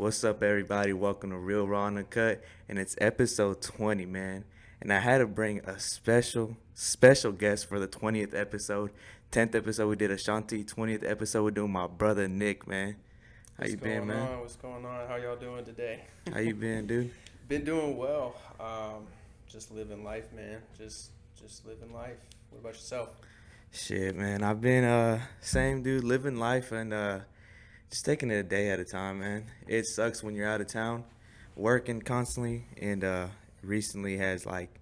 What's up, everybody? Welcome to Real.Raw.Uncut, and it's episode 20, man. And I had to bring a special guest for the 20th episode. 10th episode, we did Ashanti. 20th episode, we're doing my brother, Nick, man. How What's you been, going man? on? What's going on? How y'all doing today? How you been, dude? Been doing well. Just living life, man. Just living life. What about yourself? Shit, man. I've been, same dude, living life and, just taking it a day at a time, man. It sucks when you're out of town, working constantly, and, recently has, like,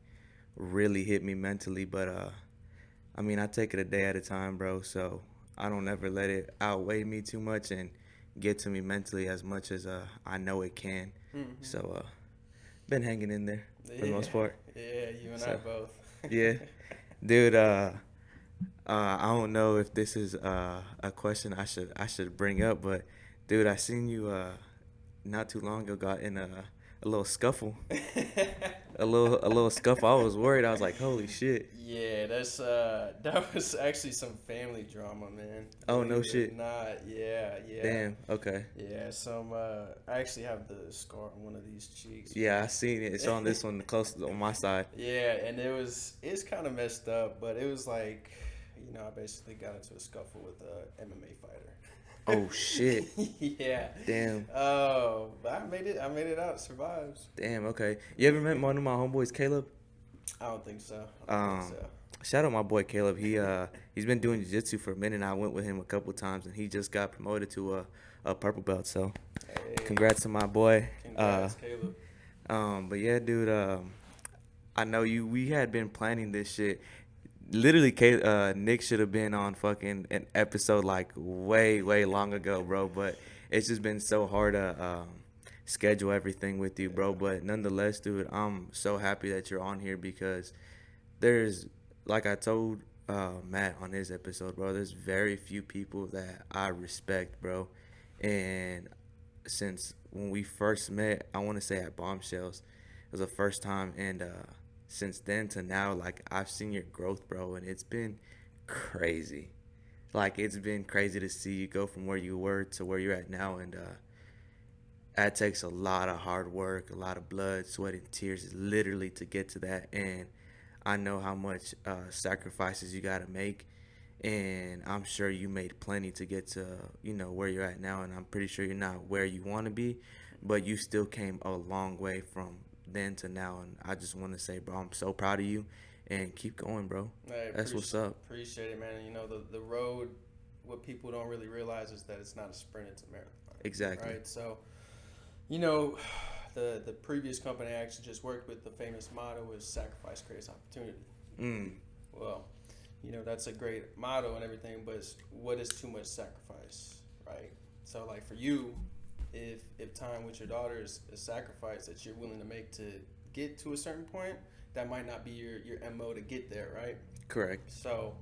really hit me mentally, but, I mean, I take it a day at a time, bro. So I don't ever let it outweigh me too much and get to me mentally as much as I know it can. Hmm. So been hanging in there for the Yeah, most part. yeah. You and I So both. yeah, dude. I don't know if this is a question I should bring up, but dude, I seen you not too long ago got in a little scuffle, a little scuffle. I was worried. I was like, holy shit. Yeah, that was actually some family drama, man. Oh no Believe it or shit. not. Yeah, yeah, Damn. Okay. yeah. I actually have the scar on one of these cheeks, Yeah, I seen it. It's on man. this one, close on my side. Yeah, and it's kind of messed up, but it was like, I basically got into a scuffle with a MMA Oh fighter. shit. Yeah. Damn. Oh, but I made it. I made it out. Survived. Damn. Okay. You ever met one of my homeboys, Caleb? I don't think so. I don't think Um, so. Shout out my boy Caleb. He's been doing jiu-jitsu for a minute. And I went with him a couple times, and he just got promoted to a purple belt. So, Hey, congrats to my boy. congrats, Caleb. But yeah, dude. I know you. We had been planning this shit. Literally, Nick should have been on fucking an episode like way long ago, bro. But it's just been so hard to schedule everything with you, bro. But nonetheless, dude, I'm so happy that you're on here because there's, like I told Matt on his episode, bro. There's very few people that I respect, bro. And since when we first met, I want to say at Bombshells, it was the first time, and since then to now, like I've seen your growth, bro, and it's been crazy. Like it's been crazy to see you go from where you were to where you're at now, and that takes a lot of hard work, a lot of blood, sweat, and tears, literally, to get to that. And I know how much sacrifices you got to make, and I'm sure you made plenty to get to where you're at now. And I'm pretty sure you're not where you want to be, but you still came a long way from then to now. And I just want to say, bro, I'm so proud of you, and keep going, bro. I That's what's up. appreciate it, man. The road. What people don't really realize is that it's not a sprint; it's a marathon, Exactly. right? So, you know, the previous company I actually just worked with, the famous motto was "Sacrifice creates opportunity." Mm. Well, that's a great motto and everything, but what is too much sacrifice, right? So, like for you, if time with your daughter is a sacrifice that you're willing to make to get to a certain point, that might not be your mo to get there, right? Correct. So,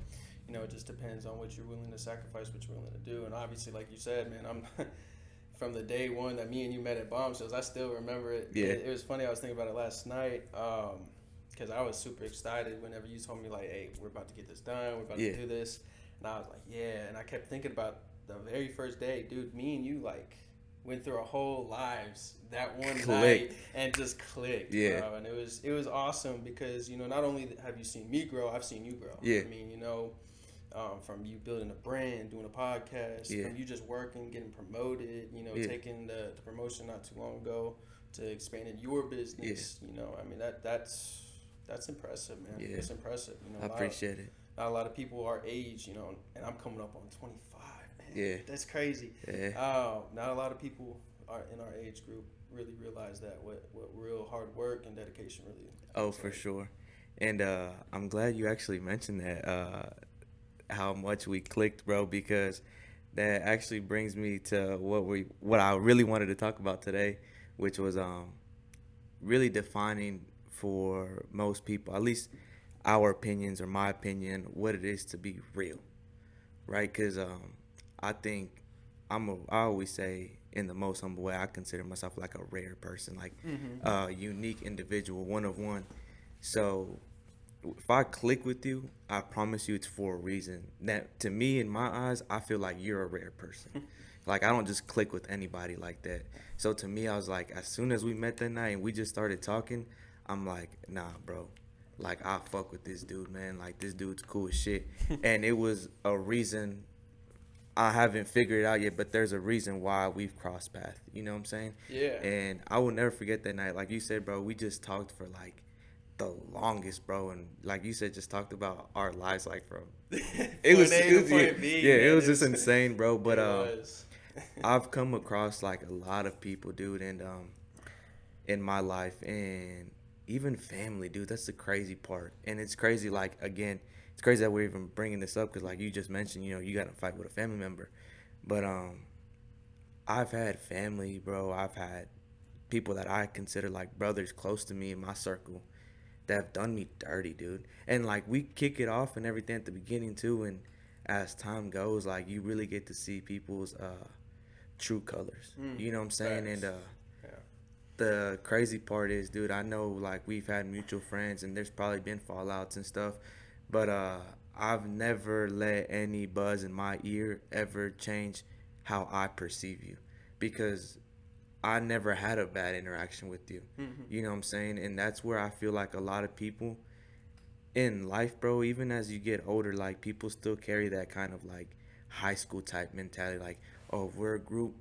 it just depends on what you're willing to sacrifice, what you're willing to do, and obviously, like you said, man, I'm from the day one that me and you met at Bombshells, I still remember it. Yeah. It was funny. I was thinking about it last night. Because I was super excited whenever you told me, like, hey, we're about to get this done, we're about Yeah. to do this. And I was like, yeah. And I kept thinking about the very first day, dude, me and you, like, went through our whole lives that one night Clicked. and just clicked, Yeah. bro. And it was awesome because, not only have you seen me grow, I've seen you grow. Yeah. I mean, from you building a brand, doing a podcast, Yeah. from you just working, getting promoted, Yeah. taking the promotion not too long ago to expanding your business. I mean, that's impressive, man. Yeah. It's impressive. I appreciate it. Not a lot of people our age, and I'm coming up on 25, man. Yeah. That's crazy. Yeah. Not a lot of people are in our age group really realize that what real hard work and dedication really. Oh, for sure. And I'm glad you actually mentioned that, how much we clicked, bro, because that actually brings me to what I really wanted to talk about today, which was really defining for most people, at least our opinions or my opinion, what it is to be real, right? Because I think I always say in the most humble way, I consider myself like a rare person, like Mm-hmm. a unique individual, one of one. So if I click with you, I promise you it's for a reason. That to me, in my eyes, I feel like you're a rare person. Like I don't just click with anybody like that. So to me, I was like, as soon as we met that night and we just started talking, I'm like, nah, bro. Like I fuck with this dude, man. Like this dude's cool as shit. And it was a reason I haven't figured it out yet, but there's a reason why we've crossed paths. You know what I'm saying? Yeah. And I will never forget that night. Like you said, bro, we just talked for like the longest, bro, and like you said, just talked about our lives, like, bro. Point A to Yeah, point B, yeah, it man. was just insane, bro. But It was. I've come across like a lot of people, dude, and in my life and even family, dude. That's the crazy part, and it's crazy. Like again, it's crazy that we're even bringing this up because, like you just mentioned, you know, you got to fight with a family member, but I've had family, bro. I've had people that I consider like brothers close to me in my circle that have done me dirty, dude. And like we kick it off and everything at the beginning too, and as time goes, like you really get to see people's true colors. You know what I'm saying? And Facts. Yeah. the crazy part is, dude, I know like we've had mutual friends and there's probably been fallouts and stuff, but I've never let any buzz in my ear ever change how I perceive you because I never had a bad interaction with you. You know what I'm saying? And that's where I feel like a lot of people in life, bro, even as you get older, like people still carry that kind of like high school type mentality, like, oh, we're a group,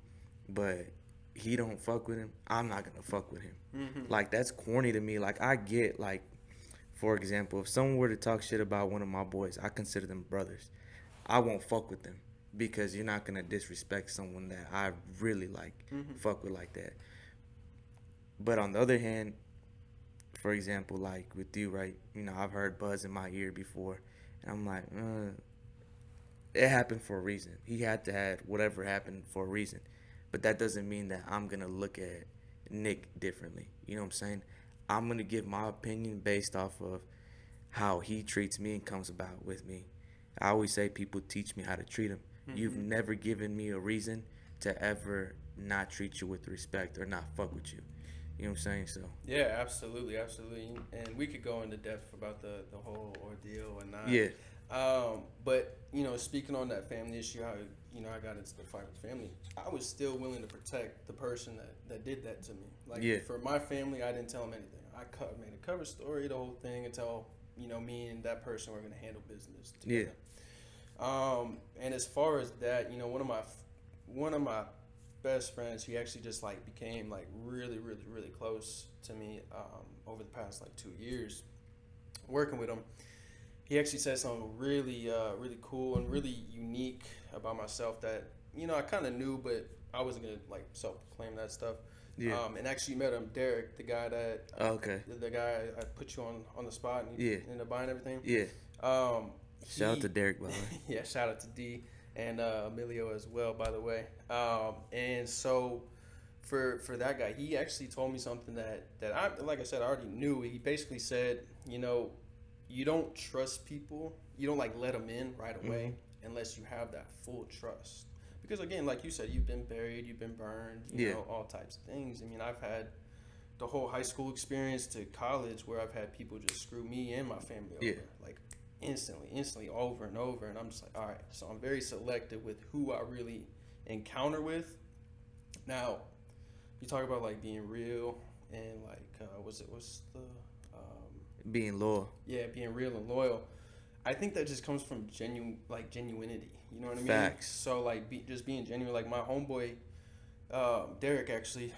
but he don't fuck with him, I'm not gonna fuck with him. Like that's corny to me. Like I get like, for example, if someone were to talk shit about one of my boys, I consider them brothers. I won't fuck with them because you're not gonna disrespect someone that I really like fuck with like that. But on the other hand, for example, like with you, right? You know, I've heard buzz in my ear before, and I'm like, it happened for a reason. He had to have whatever happened for a reason, but that doesn't mean that I'm gonna look at Nick differently. You know what I'm saying? I'm gonna give my opinion based off of how he treats me and comes about with me. I always say people teach me how to treat him. You've never given me a reason to ever not treat you with respect or not fuck with you. You know what I'm saying? So Yeah, absolutely, absolutely. And we could go into depth about the whole ordeal and not. yeah, But speaking on that family issue, how I got into the fight with family, I was still willing to protect the person that did that to me. Like yeah, for my family, I didn't tell them anything. Made a cover story, the whole thing, until me and that person were gonna handle business yeah, together. And as far as that, one of my best friends, he actually just like became like really, really, really close to me over the past like 2 years working with him. He actually said something really, really cool and really unique about myself that I kind of knew, but I wasn't gonna like self-proclaim that stuff. yeah. And actually met him, Derek, the guy that Okay. the guy I put you on the spot and he Yeah. ended up buying everything. Yeah. Um, Shout out to Derek, by the way. yeah, shout out to D and Emilio as well, by the way. And so for that guy, he actually told me something that I, like I said, I already knew. He basically said, you don't trust people, you don't like let them in right away unless you have that full trust. Because again, like you said, you've been buried, you've been burned, all types of things. I mean, I've had the whole high school experience to college where I've had people just screw me and my family over. Yeah. Like instantly over and over, and I'm just like, all right. So I'm very selective with who I really encounter with. Now, you talk about like being real and like what's the Being loyal. yeah, being real and loyal. I think that just comes from genuinity. You know what I mean? Facts. So like just being genuine. Like my homeboy Derek actually,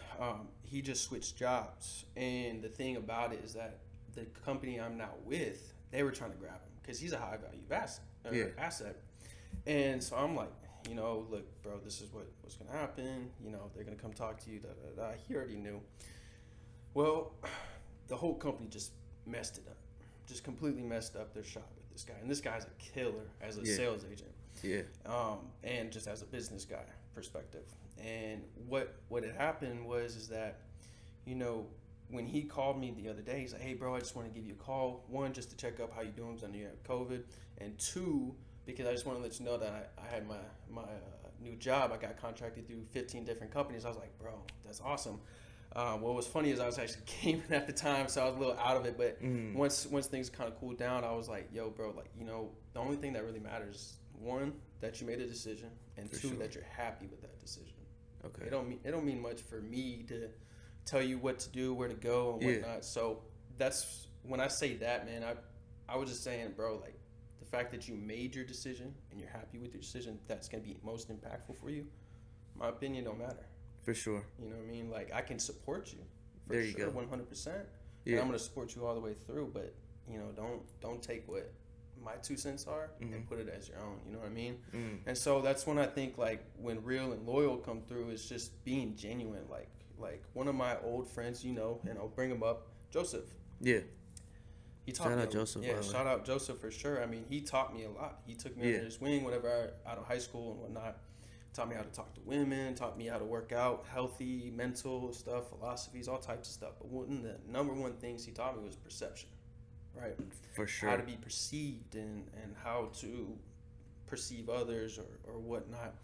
he just switched jobs, and the thing about it is that the company I'm now with, they were trying to grab him because he's a high value asset. And so I'm like, look, bro, this is what's gonna happen. They're gonna come talk to you. Da, da, da. He already knew. Well, the whole company just messed it up, just completely messed up their shot with this guy. And this guy's a killer as a sales agent. Yeah. And just as a business guy perspective. And what had happened is that, when he called me the other day, he's like, hey, bro, I just want to give you a call. One, just to check up how you doing because I know you have COVID. And two, because I just want to let you know that I had my new job. I got contracted through 15 different companies. I was like, bro, that's awesome. What was funny is I was actually gaming at the time, so I was a little out of it. But once things kind of cooled down, I was like, yo, bro, like, the only thing that really matters is one, that you made a decision, and For two, sure. that you're happy with that decision. Okay. It don't mean much for me to tell you what to do, where to go, and Yeah. whatnot. So that's when I say that, man. I was just saying, bro, like the fact that you made your decision and you're happy with your decision, that's gonna be most impactful for you. My opinion don't matter. For sure. You know what I mean? Like I can support you for There you sure, go. 100%, and Yeah. I'm gonna support you all the way through. But don't take what my 2 cents are and put it as your own. You know what I mean? Mm. And so that's when I think like when real and loyal come through is just being genuine. Like one of my old friends, and I'll bring him up, Joseph. Yeah. He taught Shout me. out Joseph, by Yeah, the way. shout out Joseph for sure. I mean, he taught me a lot. He took me Yeah. under his wing, whatever, out of high school and whatnot. Taught me how to talk to women. Taught me how to work out, healthy, mental stuff, philosophies, all types of stuff. But one of the number one things he taught me was perception, right? For sure. How to be perceived and how to perceive others or whatnot.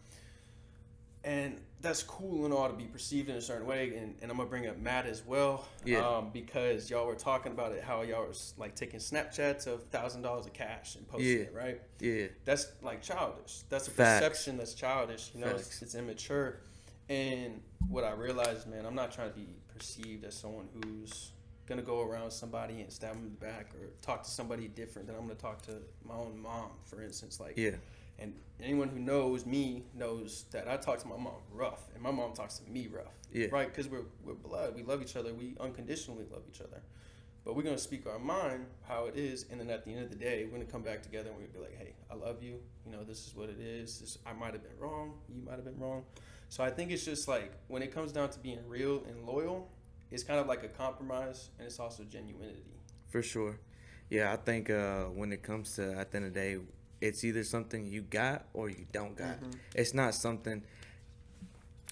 And that's cool and all to be perceived in a certain way. And I'm gonna bring up Matt as well, Yeah. because y'all were talking about it, how y'all was like taking Snapchats of $1,000 of cash and posting Yeah. it, right? Yeah. That's like childish. That's a Facts. perception that's childish. Facts. It's immature. And what I realized, man, I'm not trying to be perceived as someone who's gonna go around somebody and stab them in the back or talk to somebody different than I'm gonna talk to my own mom, for instance. Like, Yeah. and anyone who knows me knows that I talk to my mom rough, and my mom talks to me rough, Yeah. right? Because we're blood. We love each other. We unconditionally love each other. But we're gonna speak our mind how it is, and then at the end of the day, we're gonna come back together and we're gonna be like, "Hey, I love you. This is what it is. I might have been wrong. You might have been wrong." So I think it's just like when it comes down to being real and loyal, it's kind of like a compromise, and it's also genuinity. For sure. Yeah, I think when it comes to at the end of the day, it's either something you got or you don't got. It's not something.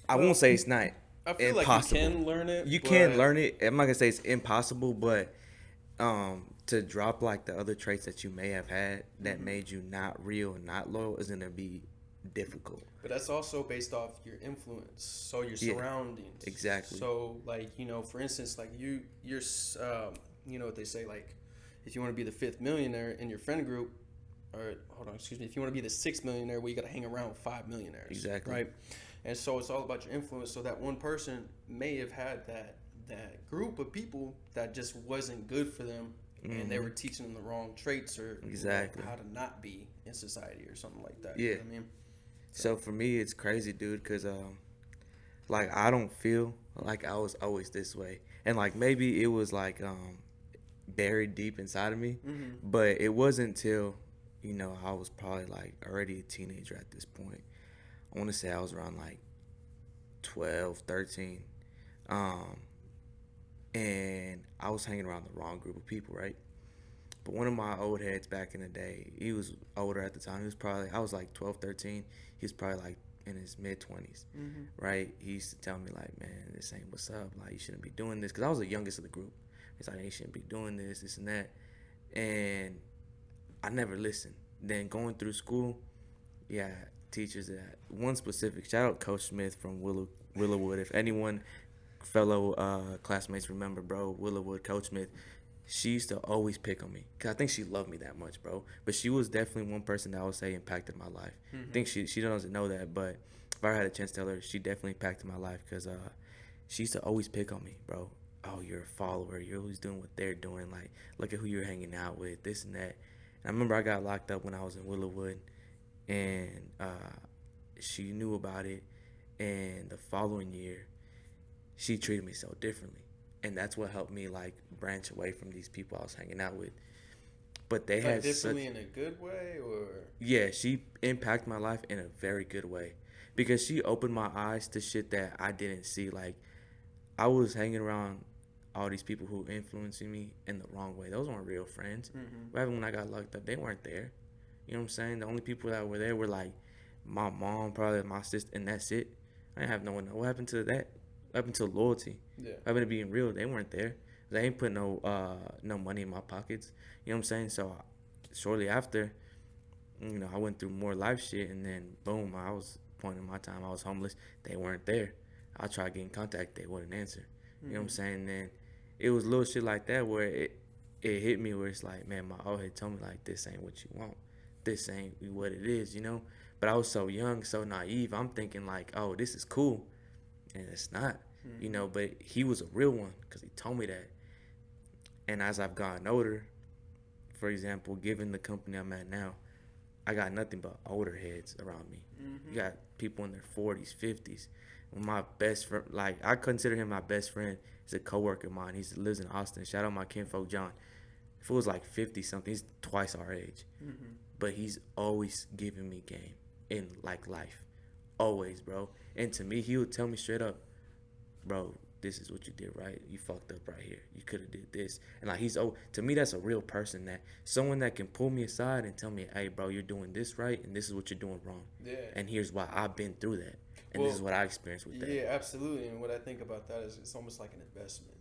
I Well, won't say it's not I feel impossible. like you can learn it. You but can learn it. I'm not gonna say it's impossible, but to drop like the other traits that you may have had that made you not real and not loyal is gonna be difficult. But that's also based off your influence, so your Yeah, surroundings. exactly. So, like, for instance, like you're, what they say, like, if you want to be the fifth millionaire in your friend group, or hold on, excuse me, if you want to be the sixth millionaire, well, you got to hang around with 5 millionaires. Exactly. Right. And so it's all about your influence. So that one person may have had that group of people that just wasn't good for them, and they were teaching them the wrong traits or Exactly. how to not be in society or something like that. Yeah. You know what I mean? So for me, it's crazy, dude, because like I don't feel like I was always this way, and like maybe it was like buried deep inside of me, but it wasn't until I was probably like already a teenager at this point. I want to say I was around like 12, 13, and I was hanging around the wrong group of people, right? But one of my old heads back in the day, he was older at the time. I was like 12, 13. He was probably like in his mid 20s, right? He used to tell me like, man, this ain't what's up. Like, you shouldn't be doing this. Because I was the youngest of the group. He's like, you shouldn't be doing this and that. And I never listened. Then going through school, yeah, teachers that one specific, shout out Coach Smith from Willowwood. If anyone, fellow classmates remember, bro, Willowwood, Coach Smith, she used to always pick on me because I think she loved me that much, bro. But she was definitely one person that I would say impacted my life. I think she doesn't know that, but if I had a chance to tell her, she definitely impacted my life because she used to always pick on me, bro. Oh, you're a follower. You're always doing what they're doing. Like, look at who you're hanging out with, this and that. And I remember I got locked up when I was in Willowwood, and she knew about it. And the following year, she treated me so differently. And that's what helped me like branch away from these people I was hanging out with. But they Like had differently in a good way, or yeah, she impacted my life in a very good way because she opened my eyes to shit that I didn't see. Like, I was hanging around all these people who influencing me in the wrong way. Those weren't real friends. Right when I got locked up, they weren't there. You know what I'm saying? The only people that were there were like my mom, probably my sister, and that's it. I didn't have no one. What happened to that? What happened to loyalty? yeah. What happened to being real? They weren't there. They ain't put no money in my pockets. You know what I'm saying? So shortly after, I went through more life shit, and then boom, I was point in my time. I was homeless. They weren't there. I tried getting contact. They wouldn't answer. You know what I'm saying? And then it was little shit like that where it hit me where it's like, man, my old head told me like, this ain't what you want. this ain't what it is, you know. But I was so young, so naive. I'm thinking like, oh, this is cool, and it's not, you know. But he was a real one because he told me that. And as I've gotten older, for example, given the company I'm at now, I got nothing but older heads around me. You got people in their 40s, 50s. My best friend, like I consider him my best friend. He's a coworker of mine. He lives in Austin. Shout out my kinfolk John. If it was like 50 something, he's twice our age. But he's always giving me game in like life. Always, bro. And to me, he would tell me straight up, bro, this is what you did right. You fucked up right here. You could have did this. And like to me, that's a real person, that someone that can pull me aside and tell me, hey, bro, you're doing this right, and this is what you're doing wrong. Yeah. And here's why I've been through that, and this is what I experienced with that. Yeah, absolutely. And what I think about that is it's almost like an investment.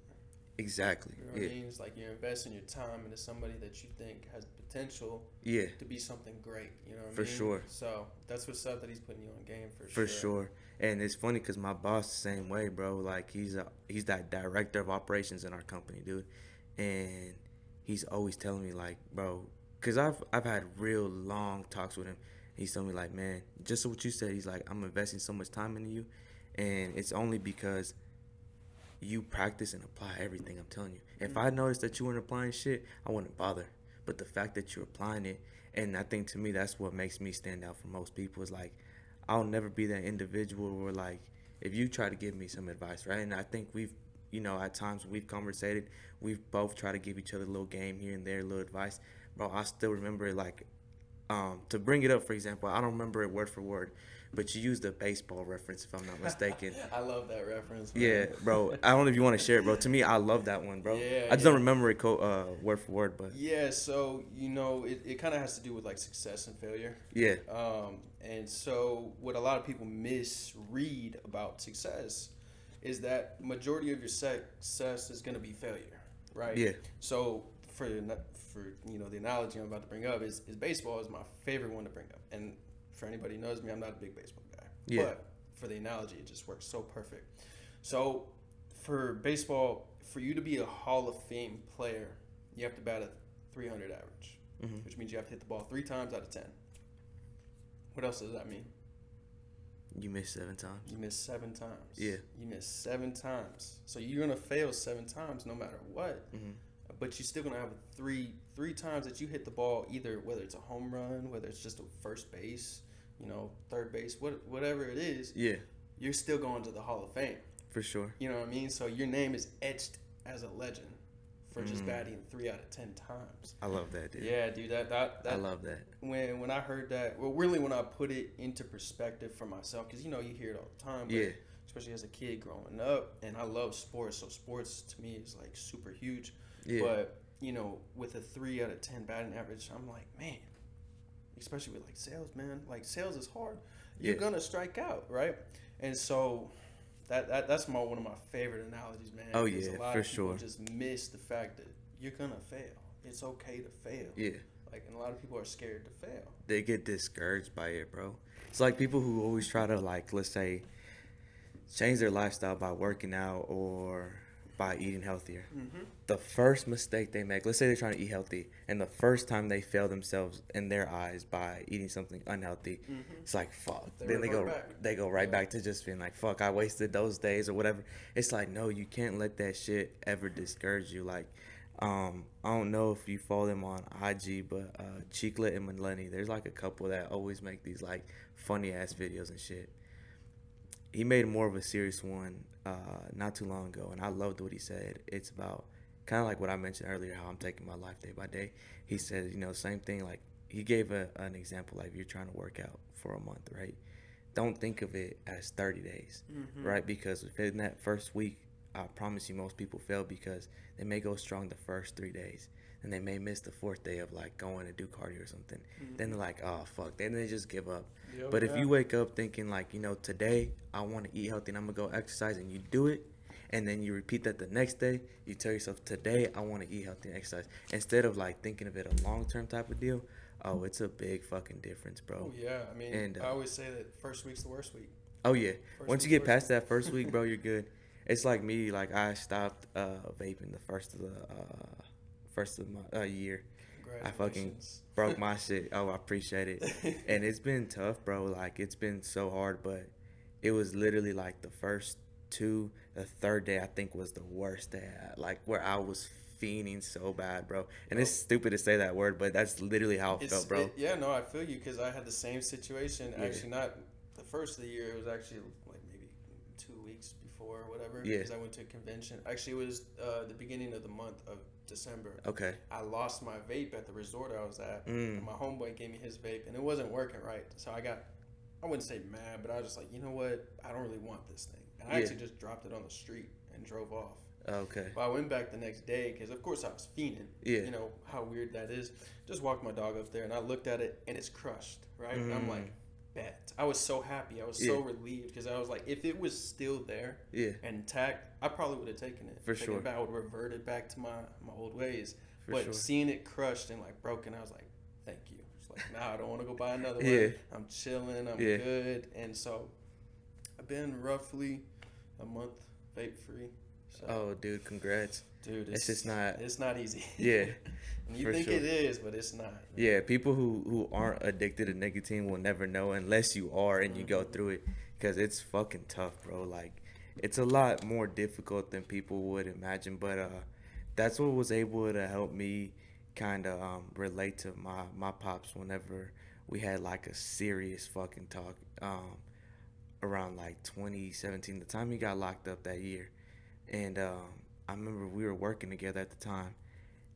Exactly. You know what I mean? It's like you're investing your time into somebody that you think has potential to be something great. You know what I mean? For sure. So that's what's up that he's putting you on game for sure. For sure. And it's funny because my boss the same way, bro. Like he's that director of operations in our company, dude. And he's always telling me like, bro, because I've had real long talks with him. He's telling me like, man, just what you said. He's like, I'm investing so much time into you, and it's only because you practice and apply everything. I'm telling you. If I noticed that you weren't applying shit, I wouldn't bother. But the fact that you're applying it, and I think to me that's what makes me stand out from most people, is like I'll never be that individual where like if you try to give me some advice, right? And I think we've, you know, at times we've conversated, we've both tried to give each other a little game here and there, a little advice. Bro, I still remember it like to bring it up, for example, I don't remember it word for word, but you used a baseball reference, if I'm not mistaken. I love that reference, man. Yeah, bro. I don't know if you want to share it, bro. To me, I love that one, bro. Yeah, I just don't remember it word for word, but yeah. So you know, it kind of has to do with like success and failure. yeah, And so what a lot of people misread about success is that majority of your success is going to be failure, right? Yeah. So for you know, the analogy I'm about to bring up is baseball is my favorite one to bring up. And for anybody who knows me, I'm not a big baseball guy. Yeah. But for the analogy, it just works so perfect. So for baseball, for you to be a Hall of Fame player, you have to bat a 300 average, which means you have to hit the ball 3 times out of 10. What else does that mean? You missed 7 times. You missed 7 times. Yeah. You missed 7 times. So you're gonna fail 7 times no matter what. But you're still gonna have three times that you hit the ball, either whether it's a home run, whether it's just a first base, you know, third base, whatever it is. Yeah. You're still going to the Hall of Fame. For sure. You know what I mean? So your name is etched as a legend for just batting 3 out of 10 times. I love that, dude. Yeah, dude. That I love that. When I heard that, well, really when I put it into perspective for myself, because you know you hear it all the time. But Yeah. especially as a kid growing up, and I love sports, so sports to me is like super huge. Yeah. But you know, with a 3 out of 10 batting average, I'm like, man, especially with like sales, man. Like sales is hard. You're gonna strike out, right? And so that's one of my favorite analogies, man. Oh because yeah, a lot for of people sure. just miss the fact that you're gonna fail. It's okay to fail. Yeah. Like, and a lot of people are scared to fail. They get discouraged by it, bro. It's like people who always try to, like, let's say, change their lifestyle by working out or by eating healthier. The first mistake they make, let's say they're trying to eat healthy, and the first time they fail themselves in their eyes by eating something unhealthy, it's like, fuck. Then they go right back to just being like, fuck, I wasted those days or whatever. It's like, no, you can't let that shit ever discourage you. Like, I don't know if you follow them on IG, but Chiclet and Millennium, there's like a couple that always make these like funny ass videos and shit. He made more of a serious one not too long ago, and I loved what he said. It's about kind of like what I mentioned earlier, how I'm taking my life day by day. He said, you know, same thing. Like, he gave an example, like, you're trying to work out for a month, right? Don't think of it as 30 days, right? Because in that first week, I promise you most people fail because they may go strong the first 3 days, and they may miss the 4th day of, like, going to do cardio or something. Then they're like, oh, fuck. Then they just give up. But if you wake up thinking, like, you know, today I want to eat healthy and I'm going to go exercise, and you do it, and then you repeat that the next day, you tell yourself, today I want to eat healthy and exercise. Instead of, like, thinking of it a long-term type of deal, oh, it's a big fucking difference, bro. Oh, yeah. I mean, and, I always say that first week's the worst week. Oh, yeah. Once you get past that first week, bro, you're good. It's like me. Like, I stopped vaping the first of my year. I fucking Congratulations. broke my shit. Oh, I appreciate it. And it's been tough, bro. Like, it's been so hard, but it was literally like the first two, the third day I think was the worst day. Like, where I was fiending so bad, bro. And it's Oh, stupid to say that word, but that's literally how it felt, bro. yeah, no, I feel you because I had the same situation. Yeah, Actually, not the first of the year. It was actually like maybe 2 weeks before or whatever yeah. because I went to a convention. Actually, it was the beginning of the month of December. Okay. I lost my vape at the resort I was at, and Mm, my homeboy gave me his vape, and it wasn't working right. So I wouldn't say mad, but I was just like, you know what? I don't really want this thing. And I yeah. actually just dropped it on the street and drove off. Okay. Well, I went back the next day because, of course, I was fiending. Yeah. You know how weird that is. Just walked my dog up there and I looked at it and it's crushed, right? And I'm like, Mm, bet. I was so happy. I was yeah. so relieved because I was like, if it was still there Yeah. and intact, I probably would have taken it. For Thinking sure. about, I would have reverted back to my old ways. For But sure. seeing it crushed and like broken, I was like, thank you. It's like, nah, I don't want to go buy another Yeah. one. I'm chilling. I'm Yeah. good. And so I've been roughly a month vape free. So, Oh, dude, congrats. dude, It's just not. it's not easy. Yeah, And you for think sure. it is, but it's not. Yeah, people who aren't addicted to nicotine will never know unless you are and you go Mm-hmm. through it, because it's fucking tough, bro. Like, it's a lot more difficult than people would imagine, but that's what was able to help me kind of relate to my pops whenever we had like a serious fucking talk around like 2017, the time he got locked up that year. And I remember we were working together at the time,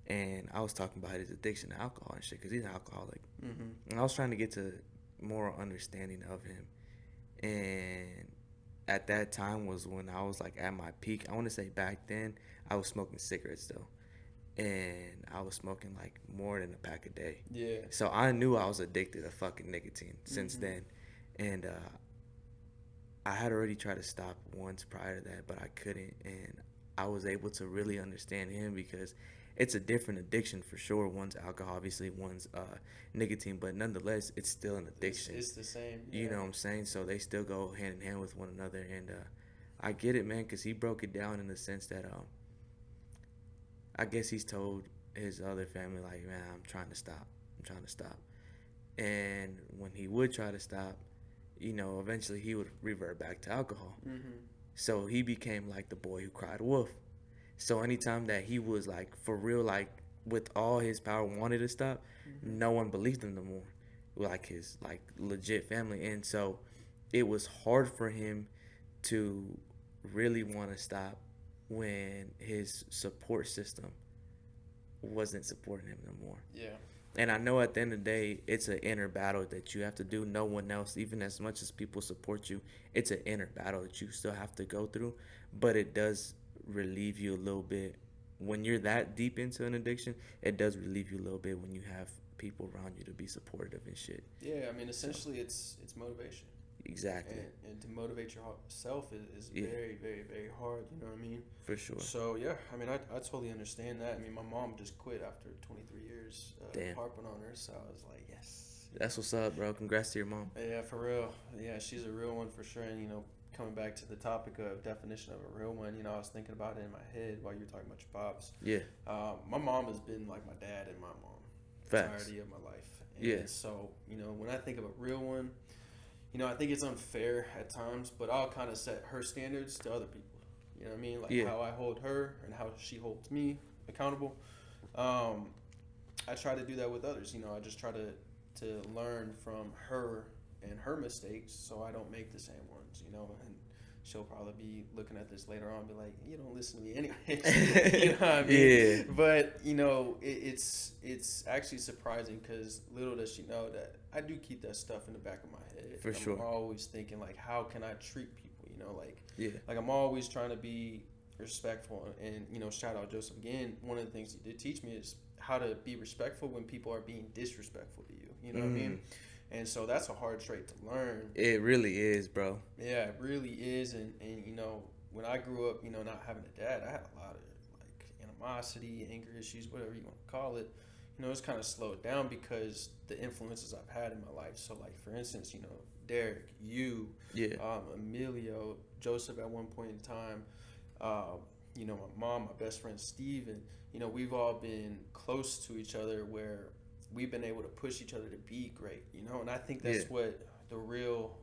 and I was talking about his addiction to alcohol and shit because he's an alcoholic. Mm-hmm. And I was trying to get to more understanding of him. And at that time was when I was like at my peak. I want to say back then I was smoking cigarettes though, and I was smoking like more than a pack a day. Yeah. So I knew I was addicted to fucking nicotine since Mm-hmm. then, and I had already tried to stop once prior to that, but I couldn't, and I was able to really understand him because it's a different addiction for sure. One's alcohol, obviously, one's nicotine, but nonetheless, it's still an addiction. It's the same. You Yeah. know what I'm saying? So they still go hand in hand with one another, and I get it, man, because he broke it down in the sense that I guess he's told his other family like, man, I'm trying to stop, I'm trying to stop, and when he would try to stop, you know, eventually he would revert back to alcohol. Mm-hmm. So he became like the boy who cried wolf. So anytime that he was like for real, like with all his power, wanted to stop, Mm-hmm. no one believed him no more. Like his like legit family, and so it was hard for him to really want to stop when his support system wasn't supporting him no more. Yeah. And I know at the end of the day, it's an inner battle that you have to do. No one else, even as much as people support you, it's an inner battle that you still have to go through. But it does relieve you a little bit. When you're that deep into an addiction, it does relieve you a little bit when you have people around you to be supportive and shit. Yeah. I mean, So, essentially, it's motivation, exactly. and to motivate yourself is Yeah, very, very, very hard. You know what I mean? for sure. So yeah, I mean, I totally understand that. I mean, my mom just quit after 23 years Damn. harping on her, so I was like, yes. That's what's up, bro. Congrats to your mom. Yeah, for real. Yeah, she's a real one for sure. And coming back to the topic of definition of a real one, I was thinking about it in my head while you were talking about your pops. Yeah, My mom has been like my dad and my mom facts. entirety of my life. And Yeah, so, when I think of a real one, I think it's unfair at times, but I'll kind of set her standards to other people. You know what I mean? Like yeah, how I hold her and how she holds me accountable. I try to do that with others. I just try to learn from her and her mistakes so I don't make the same ones, and she'll probably be looking at this later on and be like, you don't listen to me anyway. You know what I mean? yeah, But, it's actually surprising because little does she know that I do keep that stuff in the back of my head. for sure. I'm always thinking, like, how can I treat people, Yeah, like I'm always trying to be respectful. And, shout out Joseph again. One of the things he did teach me is how to be respectful when people are being disrespectful to you. You know what I mean? And so that's a hard trait to learn. it really is, bro. Yeah, it really is. And when I grew up, not having a dad, I had a lot of like animosity, anger issues, whatever you want to call it. It's kind of slowed down because the influences I've had in my life. So, like, for instance, Derek, you, Yeah, Emilio, Joseph at one point in time, you know, my mom, my best friend Steve, and you know, we've all been close to each other where we've been able to push each other to be great, you know, and I think Yeah. that's what the real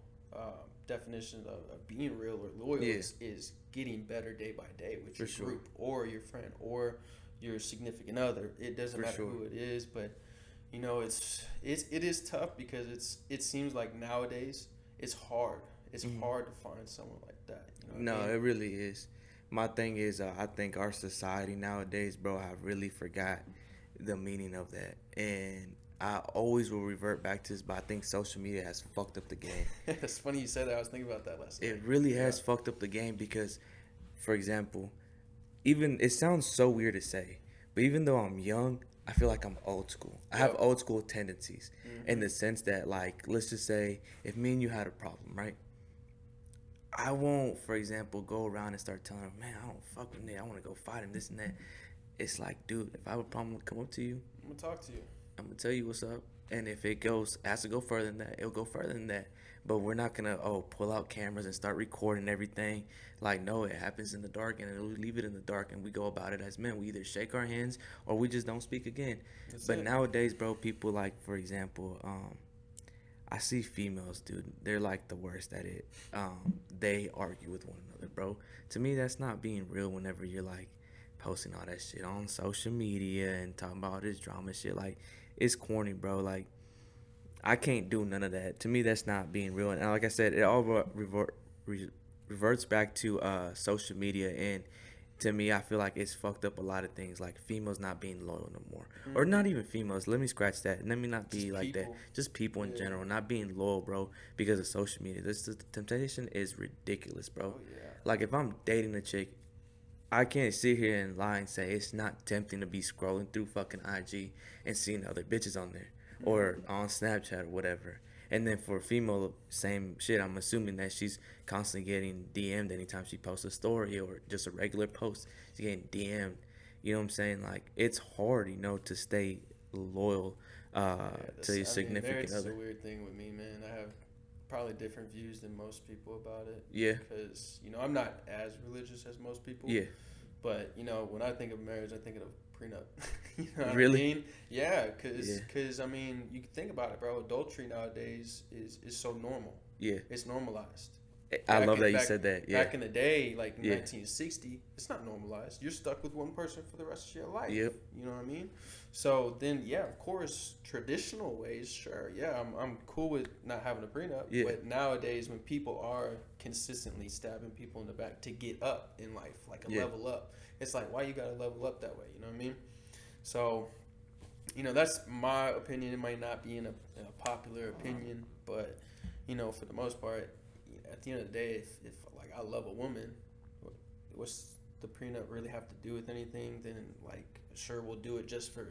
definition of being real or loyal Yeah. is getting better day by day with For your sure. group or your friend or your significant other. It doesn't For matter sure. who it is, but you know, it is tough because it seems like nowadays it's hard. It's Mhm. hard to find someone like that. You know what I No, mean? it really is. My thing is, I think our society nowadays, bro, I really forgot the meaning of that, and I always will revert back to this. But I think social media has fucked up the game. It's funny you said that. I was thinking about that last It night. really Yeah. has fucked up the game because, for example, even it sounds so weird to say, but even though I'm young, I feel like I'm old school. I have Yep. old school tendencies in Mm-hmm. the sense that, like, let's just say if me and you had a problem, right? I won't, for example, go around and start telling her, man, I don't fuck with Nick. I want to go fight him, this and that. It's like, dude, if I have a problem, come up to you. I'm gonna talk to you. I'm gonna tell you what's up. And if it has to go further than that, it'll go further than that. But we're not gonna pull out cameras and start recording everything. Like no, it happens in the dark, and we leave it in the dark, and we go about it as men. We either shake our hands or we just don't speak again. That's But it. nowadays, bro, people like, for example, I see females, dude. They're like the worst at it. They argue with one another, bro. To me, that's not being real. Whenever you're like posting all that shit on social media and talking about all this drama shit, like it's corny, bro. Like I can't do none of that. To me, that's not being real. And like I said, it all reverts back to social media. And to me, I feel like it's fucked up a lot of things, like females not being loyal no more, or Mm-hmm. not even females. Let me scratch that. Let me not be Just like that. people. Just people in Yeah. general not being loyal, bro, because of social media. The temptation is ridiculous, bro. Oh yeah. Like if I'm dating a chick, I can't sit here and lie and say it's not tempting to be scrolling through fucking IG and seeing other bitches on there or Mm-hmm. on Snapchat or whatever. And then for a female, same shit. I'm assuming that she's constantly getting DM'd anytime she posts a story or just a regular post. She's getting DM'd. You know what I'm saying? Like it's hard, to stay loyal Yeah, to your I mean, significant marriage is a other. weird thing with me, man. I have probably different views than most people about it. Yeah, Because, you know, I'm not as religious as most people. yeah, But, you know, when I think of marriage, I think of prenup. You know what I really, mean? Yeah, yeah, because, I mean, you can think about it, bro. Adultery nowadays is so normal. yeah. It's normalized. I Back love in, that you back, said that. Yeah, back in the day, like in yeah, 1960, it's not normalized. You're stuck with one person for the rest of your life. yep, You know what I mean? So then, yeah, of course, traditional ways, sure. Yeah, I'm cool with not having a prenup. yeah, But nowadays, when people are consistently stabbing people in the back to get up in life, like a yeah, level up, it's like, why you got to level up that way? You know what I mean? So, you know, that's my opinion. It might not be in a popular opinion, but, you know, for the most part, at the end of the day, if like I love a woman, what's the prenup really have to do with anything? Then like sure we'll do it just for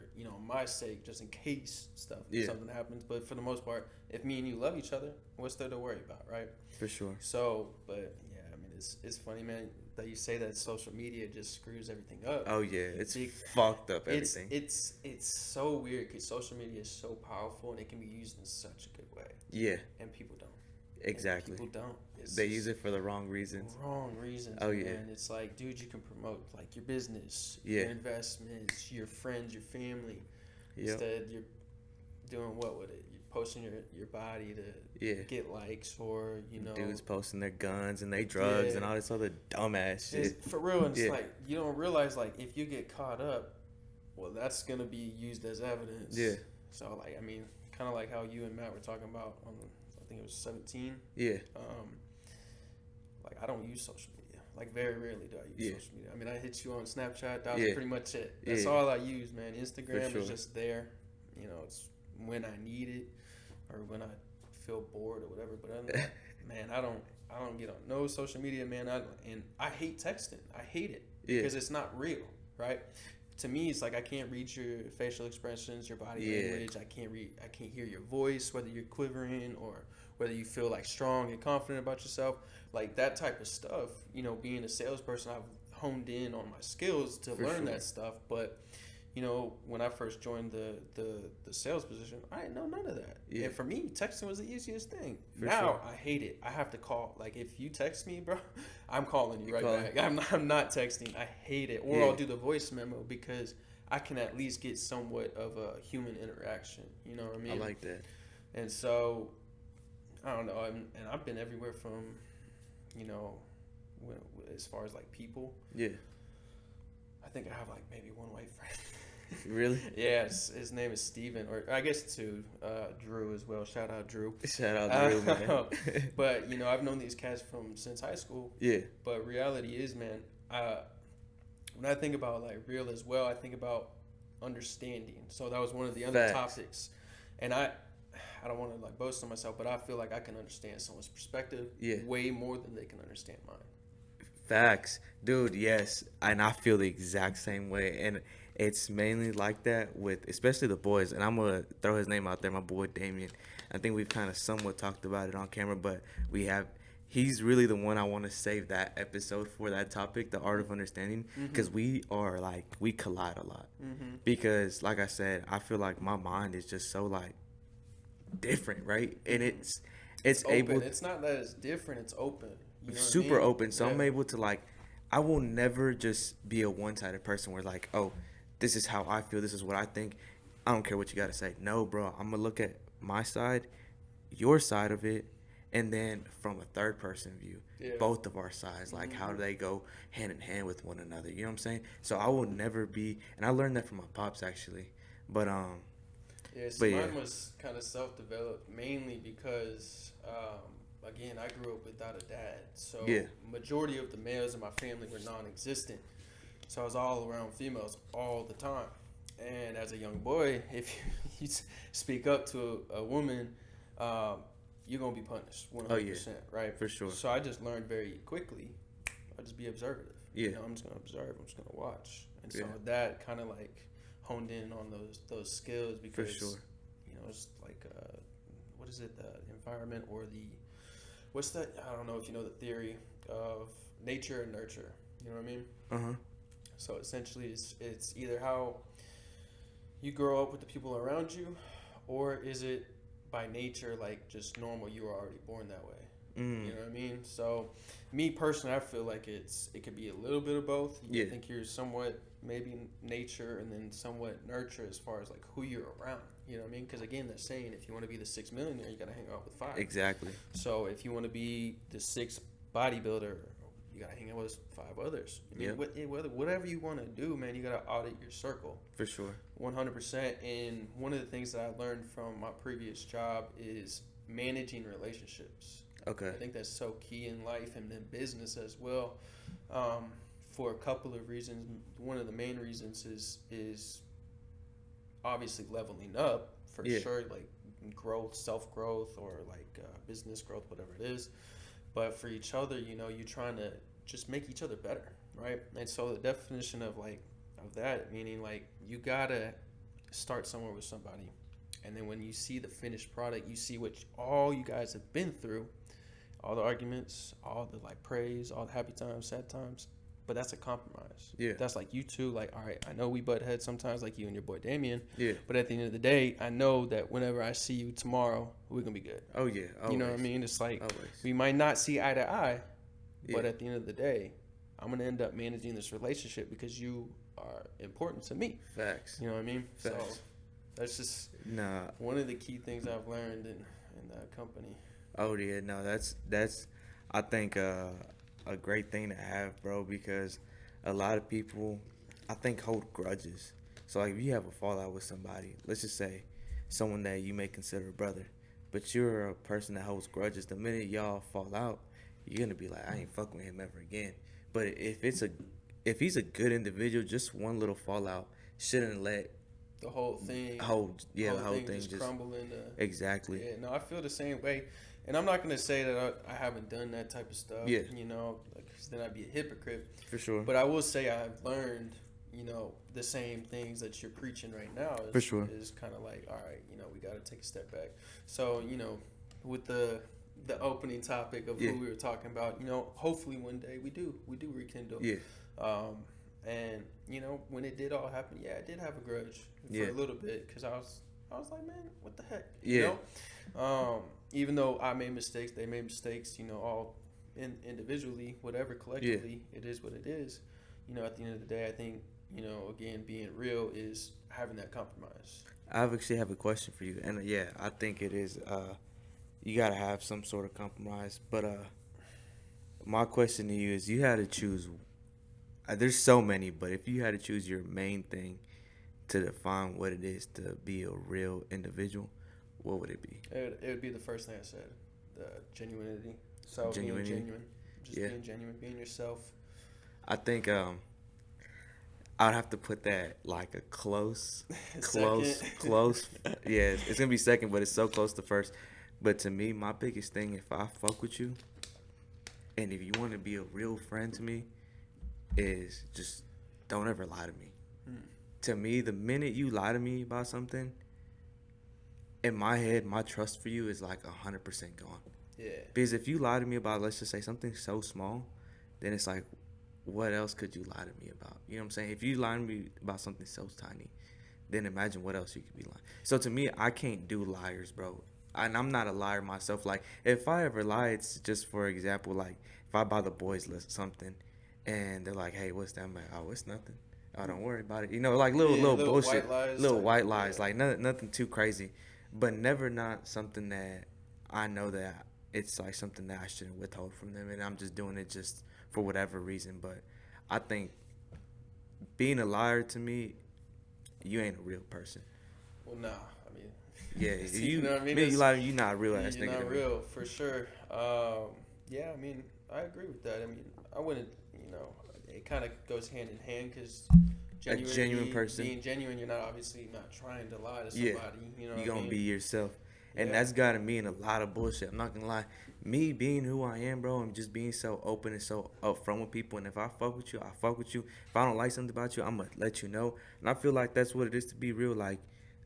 my sake, just in case yeah, something happens. But for the most part, if me and you love each other, what's there to worry about, right? for sure. So, but yeah, I mean it's funny, man, that you say that social media just screws everything up. Oh yeah, it's Big- fucked up It's everything. it's so weird because social media is so powerful and it can be used in such a good way, Yeah, and people don't. exactly. And people don't. It's They just use it for the wrong reasons. wrong reasons. Oh, man. yeah. It's like, dude, you can promote like your business, Yeah. your investments, your friends, your family. Yep. Instead, you're doing what with it? You're posting your body to Yeah. get likes, or Dudes posting their guns and their drugs and Yeah. all this other dumbass shit. It's for real. And it's Yeah. like you don't realize like if you get caught up, well, that's gonna be used as evidence. Yeah. So like, I mean, kind of like how you and Matt were talking about on, I think it was 17. Yeah. Like I don't use social media. Like very rarely do I use Yeah. social media. I mean, I hit you on Snapchat. That was Yeah. pretty much it. That's Yeah. all I use, man. Instagram sure. is just there. It's when I need it or when I feel bored or whatever. But other than that, man, I don't get on no social media, man. I hate texting. I hate it Yeah. because it's not real, right? To me, it's like I can't read your facial expressions, your body Yeah. language. I can't hear your voice, whether you're quivering or whether you feel like strong and confident about yourself. Like that type of stuff, being a salesperson, I've honed in on my skills to For learn sure. that stuff. But when I first joined the sales position, I didn't know none of that. Yeah. And for me, texting was the easiest thing. For Now sure. I hate it. I have to call. Like if you text me, bro, I'm calling you You right calling? back. I'm not texting. I hate it. Or Yeah. I'll do the voice memo because I can at least get somewhat of a human interaction. You know what I I mean? like that. And so I don't know. And I've been everywhere from, you know, when, as far as like people. Yeah. I think I have like maybe one white friend. Really? Yeah, his name is Steven, or I guess two. Drew as well. Shout out Drew. Shout out Drew, man. But you know, I've known these cats from since high school. Yeah. But reality is, man, when I think about like real as well, I think about understanding. So that was one of the other Facts. topics, and I don't want to like boast on myself, but I feel like I can understand someone's perspective Yeah. way more than they can understand mine. Facts, dude. Yes, and I feel the exact same way, and it's mainly like that with especially the boys. And I'm gonna throw his name out there, my boy Damien. I think we've kind of somewhat talked about it on camera, but we have. He's really the one I want to save that episode for, that topic, the art of understanding, because we are like we collide a lot. Mm-hmm. Because like I said, I feel like my mind is just so like different, right? And it's Open. able. It's not that it's different. It's open. You know what I Super mean? open. So I'm Yeah. able to like, I will never just be a one-sided person where like, oh, this is how I feel. This is what I think. I don't care what you got to say. No, bro. I'm gonna look at my side, your side of it, and then from a third person view, Yeah. both of our sides. Like, how do they go hand in hand with one another? You know what I'm saying? So I will never be, and I learned that from my pops actually. But Yeah, so But yeah. mine was kind of self-developed mainly because, again, I grew up without a dad. So Yeah. majority of the males in my family were non-existent. So I was all around females all the time. And as a young boy, if you speak up to a woman, you're going to be punished 100%, right? For sure. So I just learned very quickly. I'll just be observative. Yeah. You know, I'm just going to observe. I'm just going to watch. And so Yeah. that kind of like honed in on those skills because, sure. you know, it's like, what is it, the environment or what's that? I don't know if you know the theory of nature and nurture. You know what I mean? Uh-huh. So essentially, it's either how you grow up with the people around you, or is it by nature like just normal? You were already born that way. You know what I mean? So, me personally, I feel like it could be a little bit of both. I think you're somewhat maybe nature and then somewhat nurture as far as like who you're around. You know what I mean? Because again, they're saying if you want to be the 6th millionaire, you got to hang out with 5. Exactly. So if you want to be the 6th bodybuilder, you got to hang out with 5 others. I mean, whatever you want to do, man, you got to audit your circle. For sure. 100%. And one of the things that I learned from my previous job is managing relationships. Okay. I think that's so key in life and in business as well, for a couple of reasons. One of the main reasons is obviously leveling up for sure, like growth, self-growth, or like business growth, whatever it is. But for each other, you know, you're trying to just make each other better, right? And so the definition of that, meaning like you gotta start somewhere with somebody, and then when you see the finished product, you see what all you guys have been through, all the arguments, all the like praise, all the happy times, sad times. But that's a compromise. Yeah. That's like you two, like, all right, I know we butt heads sometimes, like you and your boy Damien. Yeah. But at the end of the day, I know that whenever I see you tomorrow, we're gonna be good. Oh yeah. Always. You know what I mean? It's like Always. we might not see eye to eye, but Yeah. at the end of the day, I'm gonna end up managing this relationship because you are important to me. Facts. You know what I mean? Facts. So that's just Nah. one of the key things I've learned in that company. Oh yeah. No. That's I think a great thing to have, bro, because a lot of people I think hold grudges. So like if you have a fallout with somebody, let's just say someone that you may consider a brother, but you're a person that holds grudges, the minute y'all fall out, you're gonna be like, I ain't fucking with him ever again. But if he's a good individual, just one little fallout shouldn't let The whole thing, the whole thing just just crumble into. exactly. Yeah, no, I feel the same way, and I'm not gonna say that I haven't done that type of stuff. Yeah. You know, because then I'd be a hypocrite. For sure. But I will say I've learned, you know, the same things that you're preaching right now. For sure. Is kind of like, all right, you know, we got to take a step back. So, you know, with the opening topic of who we were talking about, you know, hopefully one day we do rekindle. Yeah. And you know, when it did all happen, I did have a grudge for a little bit because I was like, man, what the heck? You know? Even though I made mistakes, they made mistakes, you know, all individually, whatever Yeah. collectively, it is what it is. At the end of the day, I think again, being real is having that compromise. I actually have a question for you, and yeah, I think it is. You gotta have some sort of compromise, but my question to you is: you had to choose. There's so many, but if you had to choose your main thing to define what it is to be a real individual, what would it be? It would be the first thing I said, the genuinity. So being Genuinity. genuine, just Yeah, being genuine, being yourself. I think I'd have to put that like a Second. close. Yeah, it's gonna be second, but it's so close to first. But to me, my biggest thing, if I fuck with you, and if you want to be a real friend to me, is just don't ever lie to me. Hmm. To me, the minute you lie to me about something, in my head, my trust for you is like 100% gone. Yeah. Because if you lie to me about, let's just say, something so small, then it's like, what else could you lie to me about? You know what I'm saying? If you lie to me about something so tiny, then imagine what else you could be lying. So to me, I can't do liars, bro. And I'm not a liar myself. Like, if I ever lie, it's just for example, like, if I buy the boys list something, and they're like, "Hey, what's that?" I'm like, "Oh, it's nothing. Oh, don't worry about it." You know, like Yeah, little little bullshit, white lies little type. white lies, Yeah. like nothing too crazy, but never not something that I know that it's like something that I shouldn't withhold from them, and I'm just doing it just for whatever reason. But I think being a liar to me, you ain't a real person. Well, nah. I mean, Yeah, if you you know what I mean? me you That's, lie, you not a real ass you're nigga to not me. real for sure. Yeah. I mean, I agree with that. I mean, I wouldn't. It kind of goes hand in hand because A genuine genuinity, person, being genuine, you're not obviously not trying to lie to yeah, somebody. You know you what I gonna be mean? yourself, and Yeah. that's gotta mean a lot of bullshit. I'm not gonna lie, me being who I am, bro, and just being so open and so upfront with people. And if I fuck with you, I fuck with you. If I don't like something about you, I'm gonna let you know. And I feel like that's what it is to be real. Like,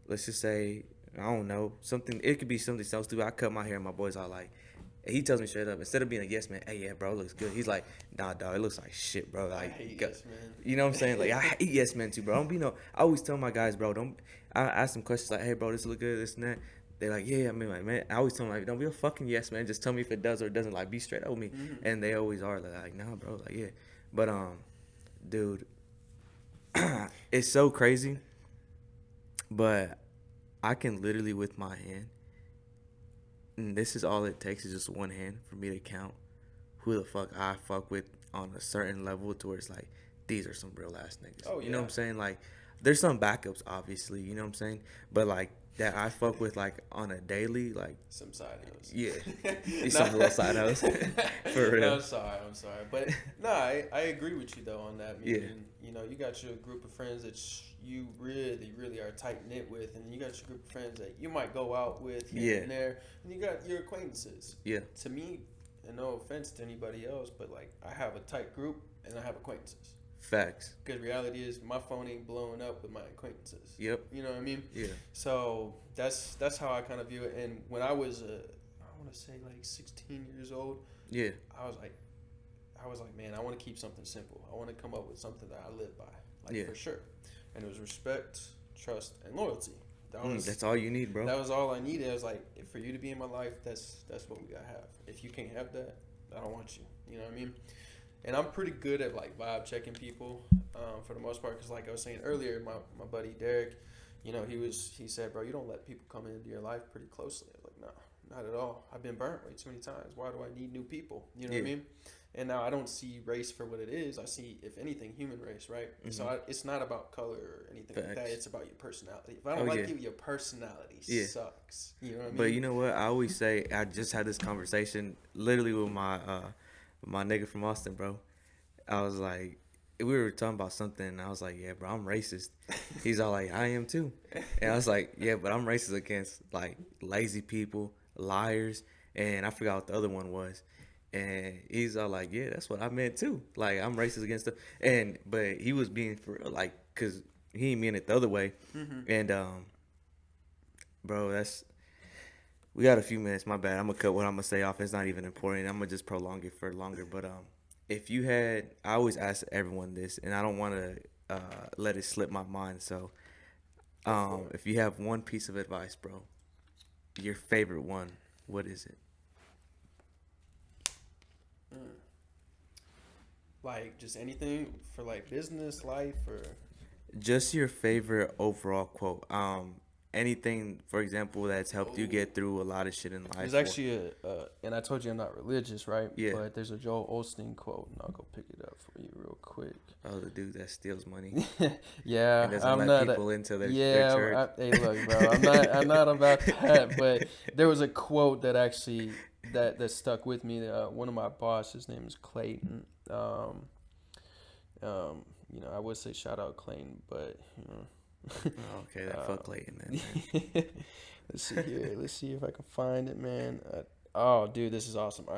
let's just say, I don't know, something. It could be something so stupid. I cut my hair, and my boys are like. He tells me straight up, instead of being like, yes, man, hey, yeah, bro, it looks good. He's like, nah, dog, it looks like shit, bro. I Like, hate go. yes, You know what I'm saying? Like, I man. hate yes, man, too, bro. Don't be no. I always tell my guys, bro, don't. I ask them questions like, hey, bro, this look good, this and that. They're like, yeah, I mean, like, man, I always tell them, like, don't be a fucking yes, man. Just tell me if it does or it doesn't. Like, be straight up with me. Hmm. And they always are like, nah, bro, like, yeah. But, dude, it's so crazy, but I can literally, with my hand, and this is all it takes is just one hand for me to count who the fuck I fuck with on a certain level to where it's like these are some real ass niggas. Oh You know what yeah. I'm saying? Like there's some backups obviously, you know what I'm saying? But like that I fuck with like on a daily, like Some side notes. yeah. It's No. some little side hoes. For No, real. I'm sorry, but no, I agree with you though on that. Yeah. Meaning, you got your group of friends that you really, really are tight knit with, and then you got your group of friends that you might go out with here Yeah. and there, and you got your acquaintances. Yeah. To me, and no offense to anybody else, but like I have a tight group and I have acquaintances. Facts. Because reality is my phone ain't blowing up with my acquaintances. Yep. You know what I mean? Yeah. So that's how I kind of view it. And when I was I want to say like 16 years old, Yeah. I was like, man, I want to keep something simple. I want to come up with something that I live by, like Yeah. for sure. And it was respect, trust, and loyalty. That was That's all you need, bro. that was all I needed. I was like, if for you to be in my life, that's what we gotta have. If you can't have that, I don't want you. You know what I mean? And I'm pretty good at like vibe checking people, for the most part. Because like I was saying earlier, my buddy Derek, he said, bro, you don't let people come into your life pretty closely. I was like, no, not at all. I've been burnt way too many times. Why do I need new people? You know what I Yeah. mean? And now I don't see race for what it is. I see, if anything, human race, right? Mhm. So it's not about color or anything like that. Facts. It's about your personality. If I don't Oh, like yeah. you, your personality Yeah. sucks. You know what I mean? But you know what? I always say I just had this conversation literally with my nigga from Austin, bro. I was like, we were talking about something, and I was like, yeah, bro, I'm racist. He's all like, I am too. And I was like, yeah, but I'm racist against like lazy people, liars, and I forgot what the other one was. And he's all like, yeah, that's what I meant too. Like I'm racist against them. But he was being for real, like, cause he didn't mean it the other way. Mhm. And bro, we got a few minutes. My bad. I'm gonna cut what I'm gonna say off. It's not even important. I'm gonna just prolong it for longer. But if you had, I always ask everyone this, and I don't want to let it slip my mind. So, Go for it. if you have one piece of advice, bro, your favorite one, what is it? Like just anything for like business, life, or Just your favorite overall quote. Anything, for example, that's helped you oh, get through a lot of shit in there's life, or actually and I told you I'm not religious, right? yeah, But there's a Joel Osteen quote, and I'll go pick it up for you real quick. oh, the dude that steals money and Yeah, doesn't I'm let not. people into their Yeah, church. hey, look, bro, I'm not. I'm not about that. But there was a quote that actually that stuck with me. One of my boss, his name is Clayton. I would say shout out Clayton, but Oh, okay, that fuck um, Clayton then, man. let's see here. Let's see if I can find it, man. Oh, dude, this is awesome. All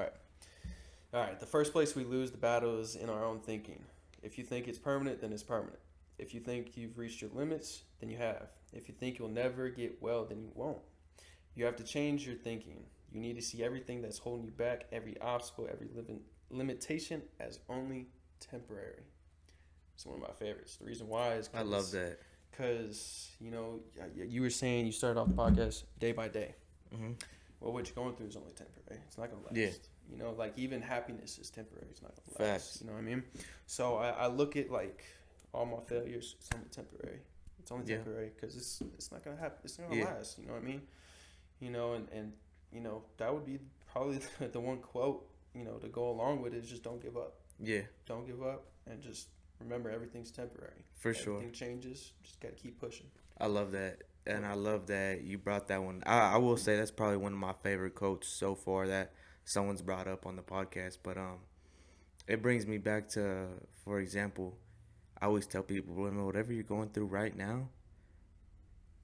right. The first place we lose the battle is in our own thinking. If you think it's permanent, then it's permanent. If you think you've reached your limits, then you have. If you think you'll never get well, then you won't. You have to change your thinking. You need to see everything that's holding you back, every obstacle, every limitation as only temporary. It's one of my favorites. The reason why is I love that. because you were saying you started off the podcast day by day. Hmm. Well, what you're going through is only temporary. It's not gonna last. Yeah, Like even happiness is temporary. It's not gonna last. facts. You know what I mean? So I look at like all my failures. It's only temporary. It's only Yeah, temporary because it's not gonna happen. It's not gonna yeah, last. You know what I mean? And that would be probably the one quote to go along with it is just don't give up. yeah, Don't give up, and just remember everything's temporary. for sure. Everything changes. Just gotta keep pushing. I love that. And Yep. I love that you brought that one. I will say that's probably one of my favorite quotes so far that someone's brought up on the podcast. But it brings me back to, for example, I always tell people, "Women, whatever you're going through right now,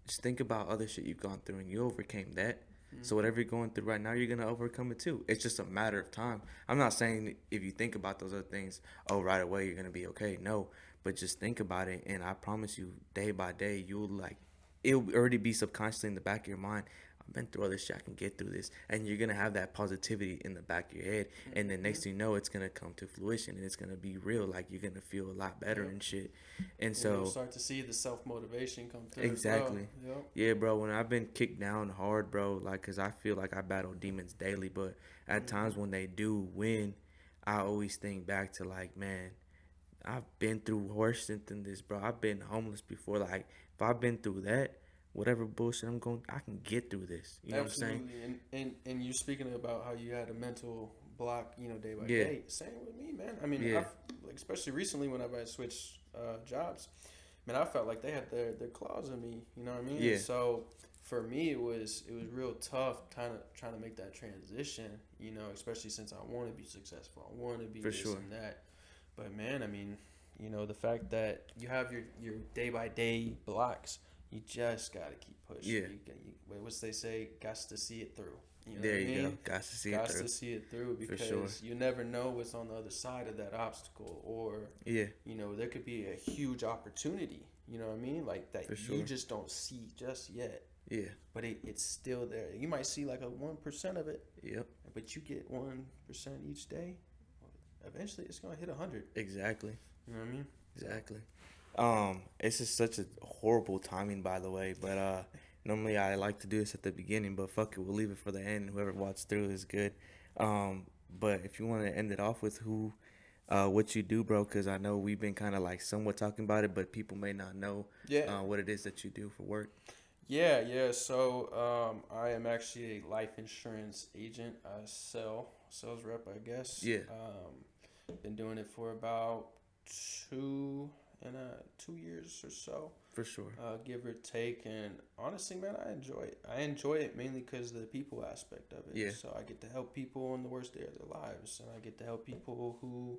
just think about other shit you've gone through and you overcame that. So Mm-hmm. whatever you're going through right now, you're gonna overcome it too. It's just a matter of time. I'm not saying if you think about those other things, oh, right away you're gonna be okay. No, but just think about it, and I promise you, day by day, you'll like, it'll already be subconsciously in the back of your mind. I've been through all this shit. I can get through this, and you're gonna have that positivity in the back of your head. And then Mm-hmm. next thing you know, it's gonna come to fruition, and it's gonna be real. Like you're gonna feel a lot better Yep. and shit. And And you'll so, start to see the self motivation come through as well. exactly. Yep. Yeah, bro, when I've been kicked down hard, bro, like, cause I feel like I battle demons daily, but at Mm-hmm. times when they do win, I always think back to, like, man, I've been through worse than this, bro. I've been homeless before. Like, if I've been through that, whatever bullshit I'm going, I can get through this. You know what I'm saying? Absolutely. And you're speaking about how you had a mental block, day by Yeah, day. Same with me, man. I mean, yeah, I've like especially recently whenever I switched jobs, man, I felt like they had their claws in me. You know what I mean? And yeah, so for me, it was real tough trying to make that transition. Especially since I want to be successful, I want to be for this sure. and that. But man, I mean, the fact that you have your day by day blocks, you just gotta keep pushing. Yeah, What's they say? Got to see it through. You know what there I you go. mean? Got to see it Got through. to see it through For sure. because you never know what's on the other side of that obstacle, or Yeah, there could be a huge opportunity. You know what I mean? Like that for you sure. just don't see just yet, Yeah, but it's still there. You might see like a 1% of it, yep, but you get 1% each day. Eventually, it's gonna hit 100. exactly. You know what I mean? So, Exactly. It's just such a horrible timing, by the way. But normally I like to do this at the beginning, but fuck it, we'll leave it for the end. Whoever watches through is good. But if you want to end it off with what you do, bro, because I know we've been kind of like somewhat talking about it, but people may not know yeah, what it is that you do for work. yeah. So, I am actually a life insurance agent. I sales rep, I guess. Yeah, Been doing it for about two 2 years or so, for sure. give or take. And honestly, man, I enjoy it. I enjoy it mainly because of the people aspect of it. Yeah, So I get to help people in the worst day of their lives, and I get to help people who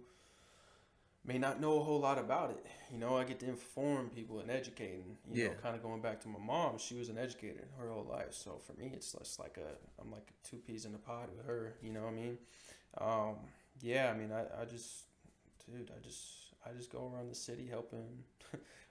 may not know a whole lot about it. I get to inform people and educate. And, yeah, kind of going back to my mom, she was an educator her whole life. So for me, it's just like I'm like two peas in a pod with her. You know what I mean? Um, yeah, I mean, I just, dude, I just go around the city helping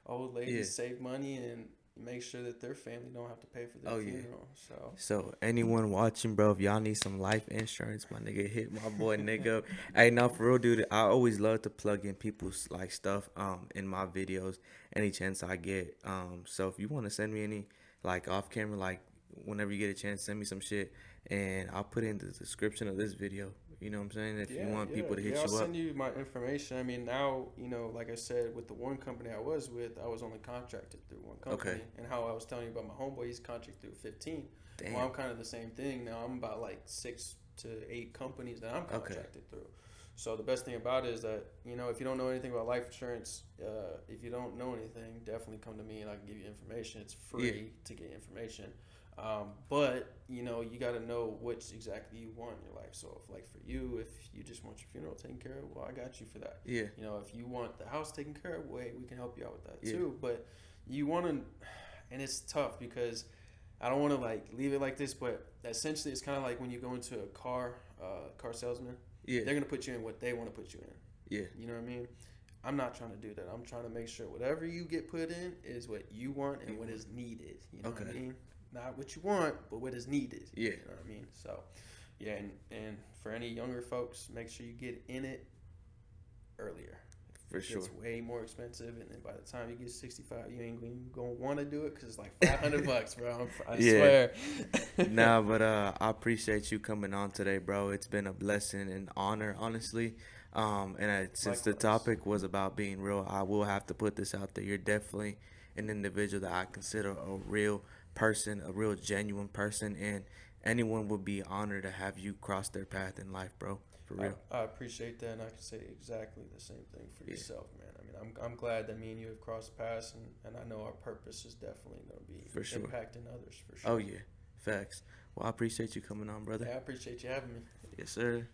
old yeah. ladies save money and make sure that their family don't have to pay for their Oh yeah. funeral. So, So anyone watching, bro, if y'all need some life insurance, my nigga, hit my boy nigga. Hey, now for real, dude, I always love to plug in people's like stuff in my videos any chance I get. So if you want to send me any like off camera, like whenever you get a chance, send me some shit, and I'll put it in the description of this video. You know what I'm saying? If you Yeah, want yeah, people to yeah. hit I'll you up. send you my information. I mean, now like I said, with the one company I was with, I was only contracted through one Okay. company, and how I was telling you about my homeboy, he's contracted through 15. Well, Damn. I'm kind of the same thing now. I'm about like 6 to 8 companies that I'm Okay. contracted through. So the best thing about it is that if you don't know anything about life insurance, if you don't know anything, definitely come to me and I can give you information. It's Yeah. free to get information. But you got to know what exactly you want in your life. So, if like for you, if you just want your funeral taken care of, well, I got you for that. Yeah. If you want the house taken care of, we can help you out with that Yeah. too. But you want to, and it's tough because I don't want to like leave it like this, but essentially, it's kind of like when you go into a car salesman. Yeah. They're gonna put you in what they want to put you in. Yeah. You know what I mean? I'm not trying to do that. I'm trying to make sure whatever you get put in is what you want and what is needed. You know what I Okay. mean? Not what you want, but what is needed. Yeah. You know what I mean? So, yeah, and for any younger folks, make sure you get in it earlier. For sure. It's way more expensive, and then by the time you get 65, you ain't gonna want to do it because it's like $500, bro. I Yeah. swear. Nah, but I appreciate you coming on today, bro. It's been a blessing and honor, honestly. And since the Likewise. topic was about being real, I will have to put this out there. You're definitely an individual that I consider a real person, a real genuine person, and anyone would be honored to have you cross their path in life, bro. For real. I appreciate that, and I can say exactly the same thing for Yeah. yourself, man. I mean, I'm glad that me and you have crossed paths, and I know our purpose is definitely going to be For sure. impacting others, for sure. Oh yeah, facts. Well, I appreciate you coming on, brother. Yeah, I appreciate you having me. Yes, sir.